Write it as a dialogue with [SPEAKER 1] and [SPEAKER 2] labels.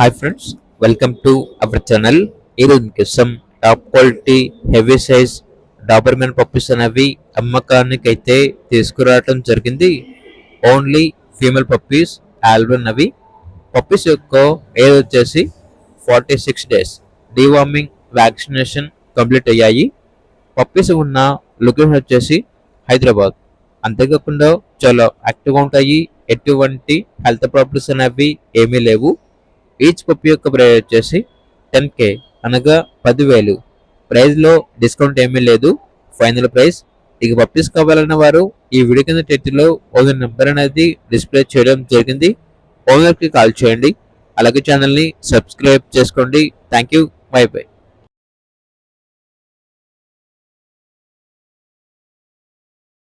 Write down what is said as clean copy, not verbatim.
[SPEAKER 1] Hi friends, welcome to our channel. ఈరోజు మీకు some top quality heavy size Doberman puppies అనేవి అమ్మకానికి అయితే తీసుకురావడం జరిగింది. ఓన్లీ ఫీమేల్ పప్పీస్ ఆల్బన్ అవి. పప్పీస్ యొక్క ఏజ్ వచ్చేసి 46 డేస్. డీవార్మింగ్ వ్యాక్సినేషన్ కంప్లీట్ అయ్యాయి. పప్పీస్ ఉన్న లొకేషన్ వచ్చేసి హైదరాబాద్. అంతేకాకుండా చాలా యాక్టివ్గా ఉంటాయి. ఎటువంటి హెల్త్ ప్రాబ్లమ్స్ అనేవి ఏమీ లేవు. ఈచ్ పప్పి యొక్క ప్రైస్ వచ్చేసి 10K అనగా 10,000. ప్రైస్లో డిస్కౌంట్ ఏమీ లేదు. Final price. ఇక పప్పీస్ కావాలన్న వారు ఈ వీడియో కింద టైటిల్లో ఓనర్ నెంబర్ అనేది డిస్ప్లే చేయడం జరిగింది. ఓనర్కి కాల్ చేయండి. అలాగే ఛానల్ని సబ్స్క్రైబ్ చేసుకోండి. Thank you. By by.